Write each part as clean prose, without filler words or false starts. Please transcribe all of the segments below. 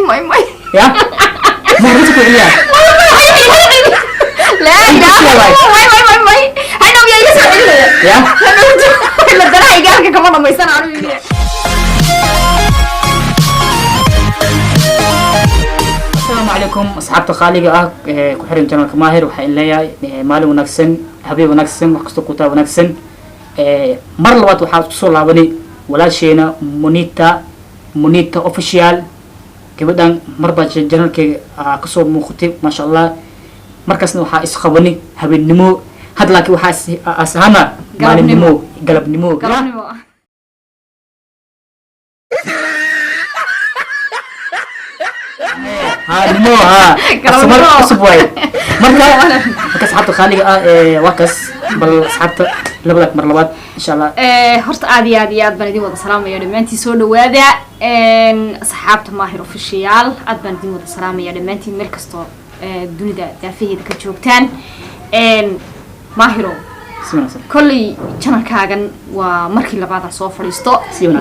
ماي يا ما رجعت إليها لا لا ماي هاي نوم يا يسوع يا لا دراي قالك كمان ما يسنا عارف السلام عليكم أصحاب خالقة كحرم جمال كماهر وحين ليا مالي ونكسن حبيب ونكسن وقصة كوتا ونكسن مر لوات وحاط صور لابني ولا شينا مونيتا أوفيشيال كبدان مربع جنرال كي كسر مختي ما شاء الله مركزنا وحا إسخبني هبي النمو هاد لكن وحا أسهنا مال النمو قلب نمو ها نمو ها أسبوعي مركز أصحاب خالقة وكس بل أصحاب لبلك مرلبات إن شاء الله هرت عادي بندي وضع سلام يا دمانتي سولو وادا أصحاب ماهر أوفيشيال بندي وضع سلام يا دمانتي مركزتو دونيدا دافيه دكا جوجتان ماهرو كلي channel kaagan waa markii labaad soo fadhiisto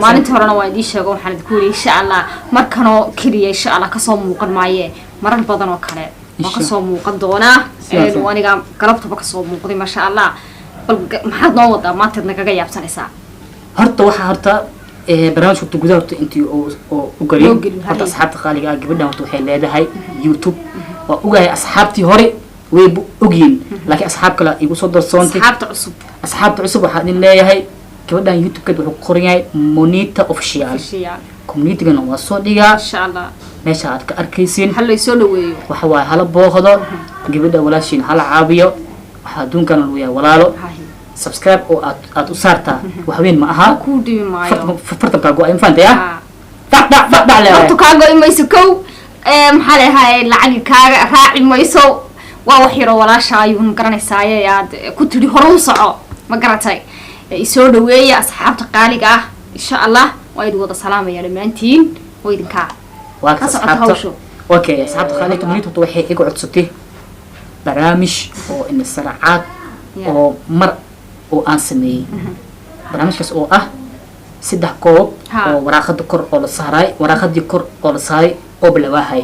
maalinta horena waa idin sheego waxaan idin ku leeyahay insha Allah markano kaliya insha Allah ka soo muuqan maaye marar badan oo kale ma ka soo muuqan doona aniga galabtaba ka soo muuqday ma sha Allah bal maxaad noo wadaa maanta naga yaabsanaysaa horta barnaamijka gudaha horta intii oo u gariyo horta asxaabta qaaliga gabadhan horta waxay leedahay YouTube waa ogahay asxaabtii hore way ogyiin laakiin asxaab kale igu soo darsoontay asxaabta cusub waxaan in leeyahay gabadhan YouTube kad wuxuu qoran yahay Monita Official community-gana waa soo dhigaa insha Allah meesha aad ka arkaysiin hal ay soo dhaweeyo waxa waa hala booqdo gabadha walaashin hala caabiyo waxa adduunkan lagu yahay walaalo subscribe oo aad u saartaa wax weyn ma aha ku dhimi maayo fartanka go'ay faantaya fadda le horta ka go'ay mayso kow maxaa leeyahay lacag kaaga raaci mayso waa wax yar walaasha ayuu garanaysaa aad ku tiri hore u soco ma garatay soo dhaweeya asxaabta qaaliga ah insha Allah waa idin wada salaamaya dhamaantiin oo idinka waa ka asxaabta okay asxaabta qaaliga Monita waxay igu codsatay barnaamij oo in saracaad oo mar oo aan sameeyay barnaamijkaas oo ah 3 koob oo waraaqada kor oo la saaray waraaqadii kor oo la saaray oo bilaabahay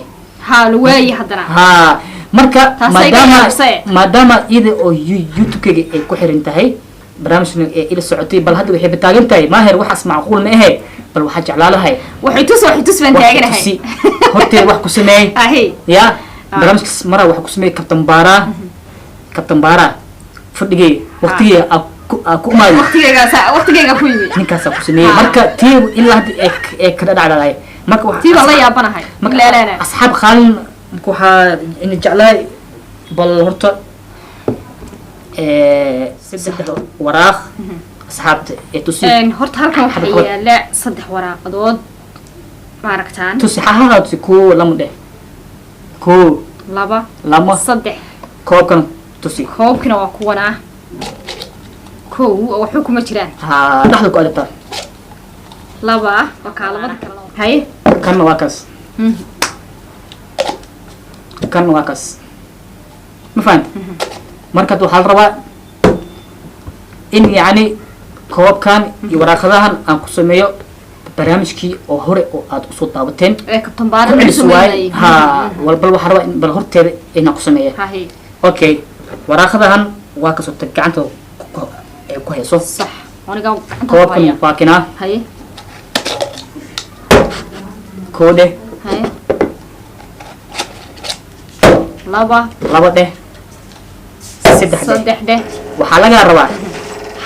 luwaay hadana marka maadaama iyada oo YouTube-kayga ay ku xiran tahay barnaamijkan ee ila socotay bal hadda waxay bataagan tahay maaher waxaas macquul ma ahe bal waxa jeclaalahay waxay tus baan taaganahay hortay wax ku sameeyay ya barnaamijkaas mara wax ku sameeyay Captain Bara fadhigay waqtiga ku maay waqtigayga ku yimi ninkaas ku sameeyay marka tii ilaa hadda ee ka dhacday marka waxa tii la yaabanahay leelana asxaab khaalin waxa in jeclay bal horta saddex waraaq asxaabta ee tusi horta halkan waxa yaala saddex waraaqadood ma aragtaan tusi xahaad si ku lama saddex koobkan tusi koobkina waa kuwana kow wuxuu kuma jiraan dhaxda ku adagtaa laba wakaalada kale hay kan waa kaas ma fahant markaad waxaa la rabaa in yani koobkan iyo waraaqadahan aan ku sameeyo barnaamijkii oo hore oo aad usoo daawateen Captain Bara walbal waxaa rabaa in bal horteeda inaan ku sameeyo okay waraaqadahan waa kasoo tag gacanta ku hayso صح وانا قاعد koobkan waa kinaa هاي koode هاي laba dheh saddex ده waxaa laga rabaa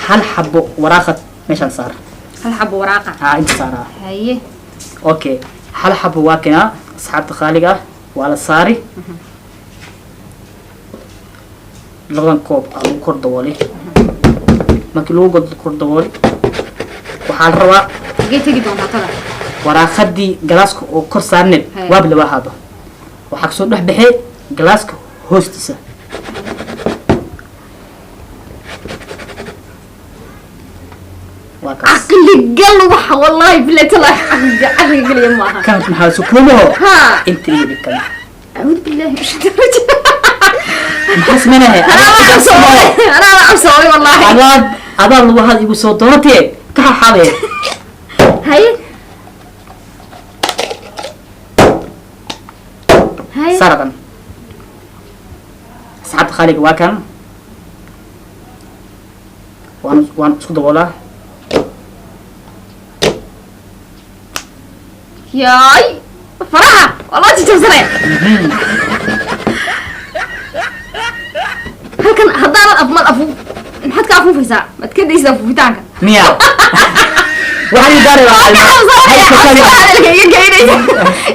hal xabo waraaqad meeshan saar هل حب ورقة inta saaraa هاي okay hal xabo waa kinaa asxaabta qaaliga ah waa la saari labadan koob lagu kor daboolay markii lagu kor daboolay waxaa la rabaa تجي دون هذا waraaqadii galaaska oo kor saarneed waab la waahado waxaa kasoo dhex baxay galaaska hoostiisa عقلي قل وح والله بلا تلا عقلي قل ما كانت محل سكومه انت ايه بكم اعوذ بالله من الشيطان الرجيم محس منها انا عم صوري والله هذا الله هذا يقول صوتاتي كح حالي هاي هاي سارة أصحاب خالق واكن وأنا اسكت ولا ياي فرحة والله تجوزني halkan haddaan afmal afu maxaad ka afuufaysaa maad ka daysaa afuufitaanka ميا waxaan gaari lahaa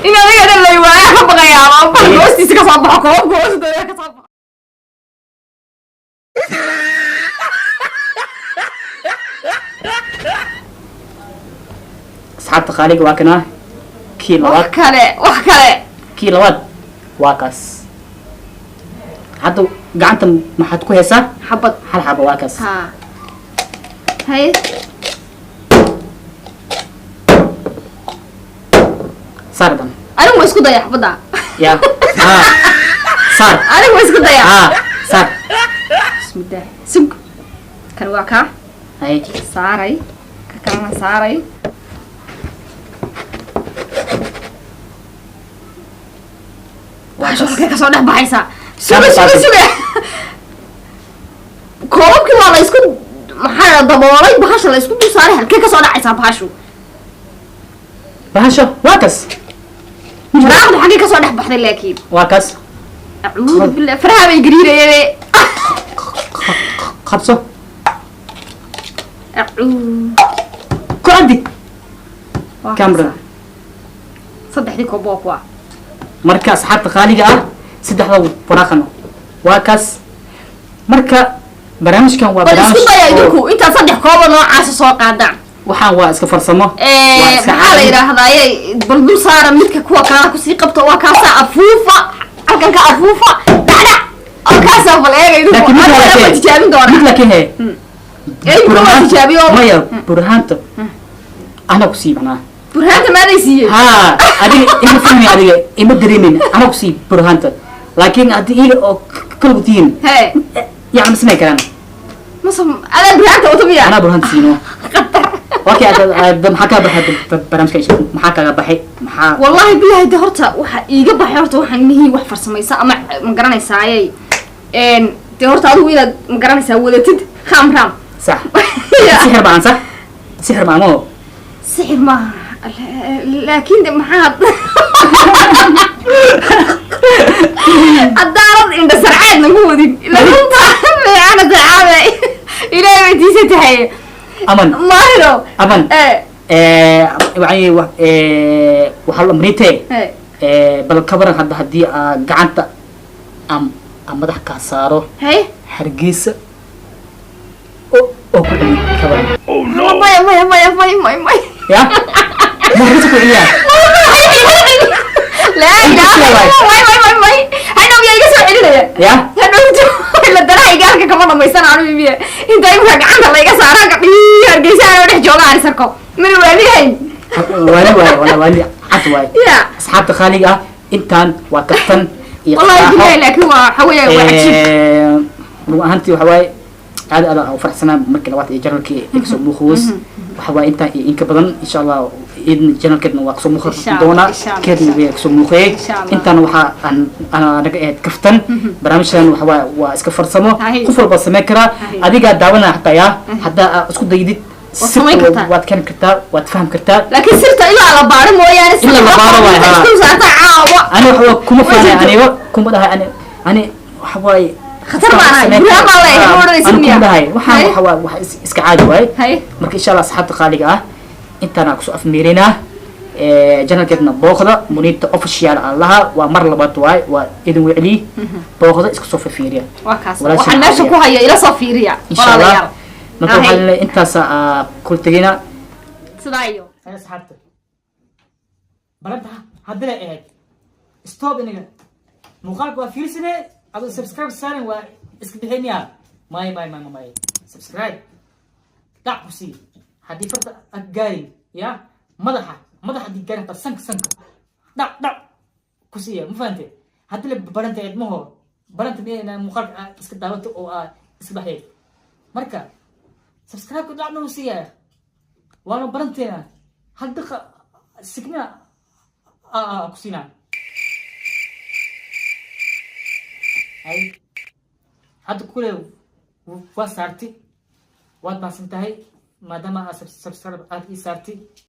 in adiga dhan lay waaya ka baqayaa bal hoostiisa ka soo baxo koobka hoostiisa ka soo baxo asxaabta qaaliga waa kana kii wax labaad kale kii labaad waa kaas hadda gacanta maxaad ku haysaa xabad hal xabo waa kaas ha hay sardan anigu ma isku daya xabada ya sar anigu ma isku daya sar bismillah sug kan waa ka hay saaray ka kalena saaray waxaa ka soo dhex baxaysa suga koobabkii waa la isku maxaa daboolay bahasha la isku dul saaray halkee ka soo dhacaysaa bahashu bahasho waa kaas faraaqdu xaggee ka soo dhex baxday laakiin waa kaas acuudu billah faraha bay gariirayeen qabso acuud ku addi camera saddexdii koob waa kuwa marka asxaabta qaaliga ah saddexda waraaqan waa kaas marka barnaamijkan waa bal isku daya idinku intaad saddex kooba noocaasa soo qaadaan waxaan waa iska farsamo maxaa la yidhaahdaye bal dul saara midka kuwa kalena kusii qabto waa kaasa afuufa halkan ka afuufa dhacdhac oo kaasa bal eega idinku waa tijaabin doona mid laakiin he waa tijaabiyo maya burhaanta ana kusii macnaa burhaanta maaday siiyey ha adiga ima fahmi adiga ima dareemin ana kusii burhaanta laakiin haddii iyaga oo kalagu tihiin he yani ma samay karaan masa adaa burhaanta wata miya anaa burhaanta siino okay maxaa kaa baxay barnaamijka maxaa kaaga baxay maxaa wallahi billahi de horta waxa iiga baxay horta waxaan nihiin wax farsamaysa ama ma garanaysaaye de horta adigu inaad ma garanaysaa wadatid khamram صح سحر معن صح سحر معمو سحر ما لكن ده محاد الدارد عند سرعات نقودي لا كنت انا تعابي الى بيتي ستحي امن ماهرو امن يعني وحال امريتي بل كبر هدي غعنتا ام مدح ka saaro هي hargeysa oo ku dhigay kabar oh no may ya ma hargeysa ku ciyaa لا may hayna wiya iga soo celinaya ya hadhowto la darahay gaarka kama dhamaysan aanu imiye inta imka gacanta la iga saaraa gadhii hargeysa aan dhex jooga aan sarko min waalihay wali cad waay ya asxaabta khaliga intaan waa kaftan iyo wallahi billahi laakiin waa xawaya waa ajib ruuxantii waxa waay aad u faraxsanaa markii labaad ee janalkii soo muuqoos waxa waay inta inka badan insha Allah in janalkeedna waa soo muuqan doona keedna way soo muuqay intaan waxa ana naga eed kaftan barnaamijkan waxa waay waa iska farsamo qof walba sameey kara adiga daawana hataa ya hadaa isku daydid waad kan kartaa waad faham kartaa laakiin sirta ilaa la baaro mooyaane ilaa la baaro waay isku saarta caawa ana waxa kuma faanay aniga kuma dhahay ani waxa waay khatar baan burhaan baan leeyahay waxaan waxa waa wax iska caadi waay marka insha Allah asxaabta qaaliga ah intaana ku soo afmeerinaa janalkeedna booqda munita official Allah waa mar labaad waay waa idin wicli booqda iska soo fiiriya waa kaas waxaan meesha ku hayo ila soo fiiriya walaalayaal marka waxaan intaas ku tagina sidaa iyo asxaabta baranta hadda eeg stop iniga muuqaalka waa fiirsanay adoo subscribe saaran waa iska bixinaya may subscribe dac ku sii haddii farta ad gaarin ya madaxa di gaarin hataa sanka dhac ku siiya ma fahante haddii la baranta eedmaho baranta miyayna muuqaalka iska daawato oo iska baxday marka subscribe ku dacna u siiya waana baranteena hal daqiiqa signa ku siinaa hay hadda kule waa saartay waad mahadsantahay maadaama aad subscribe aad ii saartay